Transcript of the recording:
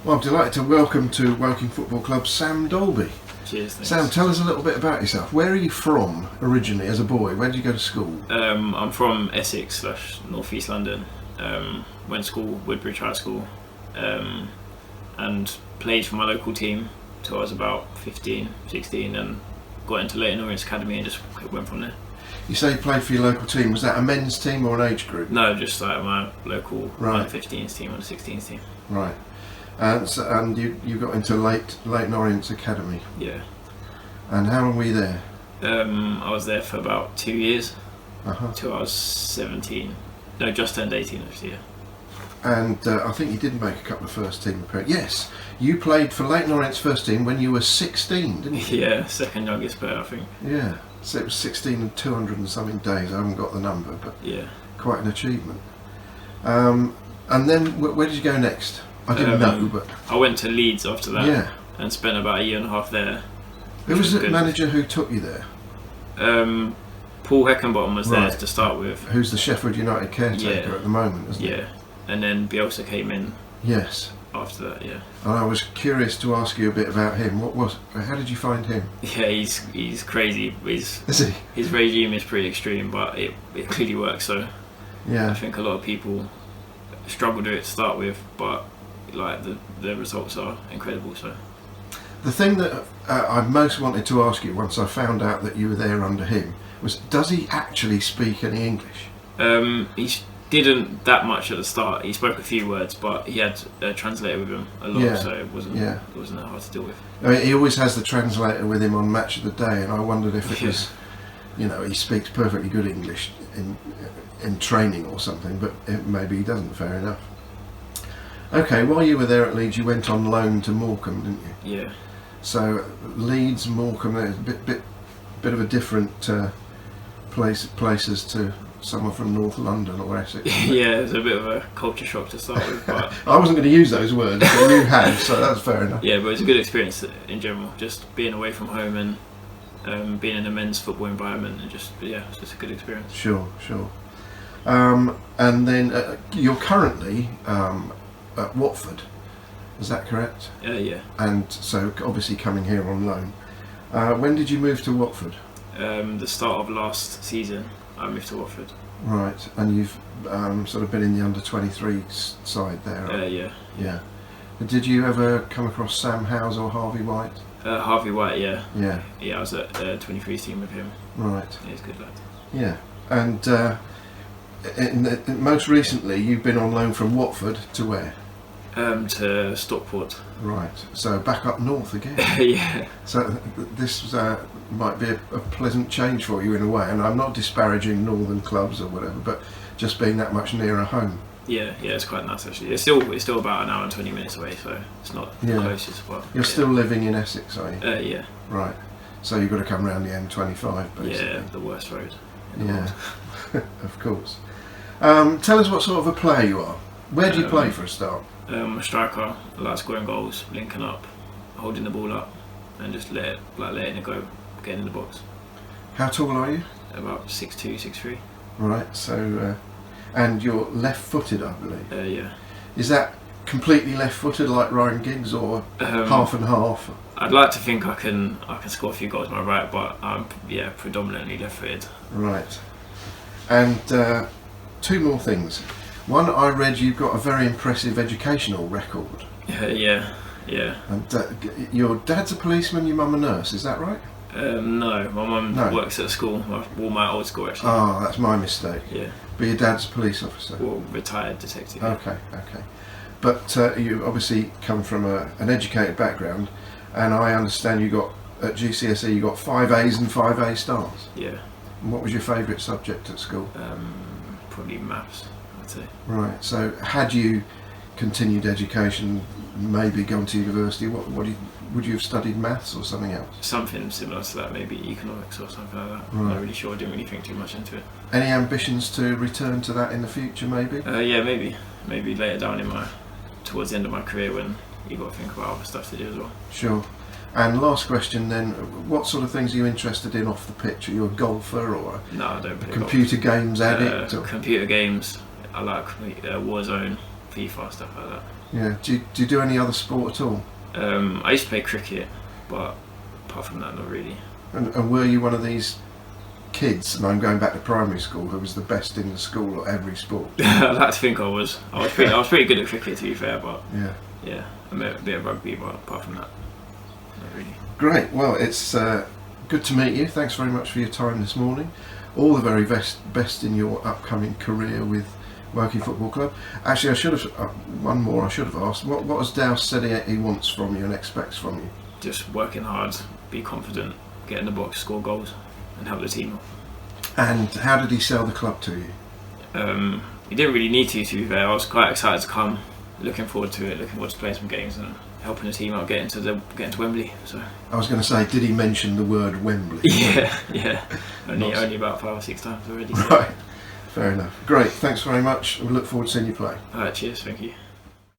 Well, I'm delighted to welcome to Woking Football Club Sam Dalby. Cheers, thanks. Sam, tell us a little bit about yourself. Where are you from originally as a boy? Where did you go to school? I'm from Essex / North East London. Went to school, Woodbridge High School, and played for my local team till I was about 15, 16, and got into Leighton Orient's Academy and just went from there. You say you played for your local team. Was that a men's team or an age group? No, just like my local Right. 15s team and 16s team. Right. And you got into Leighton Orient's Academy. Yeah. And how long were you there? I was there for about 2 years, Uh-huh. till I was 17. No, just turned 18 this year. And I think you did make a couple of first team appearances. Yes, you played for Leighton Orient's first team when you were 16, didn't you? Yeah, second youngest player, I think. Yeah. So it was 16 and 200 and something days. I haven't got the number, but Yeah. quite an achievement. And then where did you go next? I didn't know, but I went to Leeds after that. yeah. And spent about a year and a half there. Who was the good. manager who took you there? Paul Heckenbottom was there Right. to start with. Who's the Sheffield United caretaker Yeah. at the moment, isn't he? Yeah. And then Bielsa came in Yes. after that, yeah. And I was curious to ask you a bit about him. How did you find him? Yeah, he's crazy. Is he? His regime is pretty extreme, but it clearly works, so I Yeah. think a lot of people struggle to do it to start with, but like the results are incredible, so. The thing that I most wanted to ask you once I found out that you were there under him was, does he actually speak any English? He didn't that much at the start. He spoke a few words, but he had a translator with him a lot, Yeah. so it wasn't Yeah. that hard to deal with. I mean, he always has the translator with him on Match of the Day, and I wondered if it Yeah. was, he speaks perfectly good English in training or something, but maybe he doesn't. Fair enough. Okay, while you were there at Leeds, you went on loan to Morecambe, didn't you? Yeah. So Leeds, Morecambe, there's a bit of a different places to someone from North London or Essex. Yeah, it was a bit of a culture shock to start with, but I wasn't going to use those words, but you had, so that's fair enough. yeah, but it was a good experience in general. Just being away from home and being in a men's football environment, and it's just a good experience. Sure. And then you're currently at Watford, is that correct? Yeah. And so obviously coming here on loan. When did you move to Watford? The start of last season, I moved to Watford. Right, and you've sort of been in the under-23 side there. Yeah. Yeah. Did you ever come across Sam Howes or Harvey White? Harvey White, yeah. Yeah. Yeah, I was at 23 team with him. Right. Yeah, he's a good lad. Yeah. And most recently, you've been on loan from Watford to where? To Stockport. Right. So back up north again. Yeah. So this might be a pleasant change for you in a way, and I'm not disparaging northern clubs or whatever, but just being that much nearer home. Yeah, it's quite nice actually. It's still about an hour and 20 minutes away, so it's not the closest. But You're still living in Essex, are you? Yeah. Right. So you've got to come round the M25, basically. Yeah, the worst road in the world. Of course. Tell us what sort of a player you are. Where do you play for a start? I'm a striker. I like scoring goals, linking up, holding the ball up, and just letting it go, getting in the box. How tall are you? About 6'2", 6'3". Right. So, and you're left-footed, I believe. Yeah. Is that completely left-footed like Ryan Giggs, or half and half? I'd like to think I can score a few goals with my right, but I'm predominantly left-footed. Right. And two more things. One, I read you've got a very impressive educational record. Yeah. And your dad's a policeman, your mum a nurse, is that right? No, my mum works at a school. My old school actually. Oh, that's my mistake. Yeah. But your dad's a police officer? Well, retired detective. Okay. But you obviously come from an educated background, and I understand you got, at GCSE, you got 5 A's and 5 A stars. Yeah. And what was your favourite subject at school? Probably maths, I'd say. Right, so had you continued education, maybe gone to university, would you have studied maths or something else? Something similar to that, maybe economics or something like that. Right. I'm not really sure, I didn't really think too much into it. Any ambitions to return to that in the future, maybe? Yeah, maybe later down towards the end of my career, when you've got to think about other stuff to do as well. Sure. And last question then, what sort of things are you interested in off the pitch? Are you a golfer or No, I don't play computer golf. games addict? Or? Computer games, I like Warzone, FIFA, stuff like that. Yeah. Do you do any other sport at all? I used to play cricket, but apart from that, not really. And were you one of these kids, and I'm going back to primary school, who was the best in the school at every sport? I'd like to think I was. I was pretty good at cricket, to be fair, but Yeah. a bit of rugby, but apart from that, not really. Great. Well, it's good to meet you. Thanks very much for your time this morning. All the very best in your upcoming career with Woking Football Club. Actually, I should have one more. I should have asked. What has Douse said he wants from you and expects from you? Just working hard, be confident, get in the box, score goals, and help the team up. And how did he sell the club to you? He didn't really need to be fair. I was quite excited to come, looking forward to it, looking forward to playing some games and helping the team out, getting to Wembley. So I was going to say, did he mention the word Wembley? Yeah. Only about 5 or 6 times already. So. Right. Fair enough. Great. Thanks very much. We look forward to seeing you play. Alright, cheers, thank you.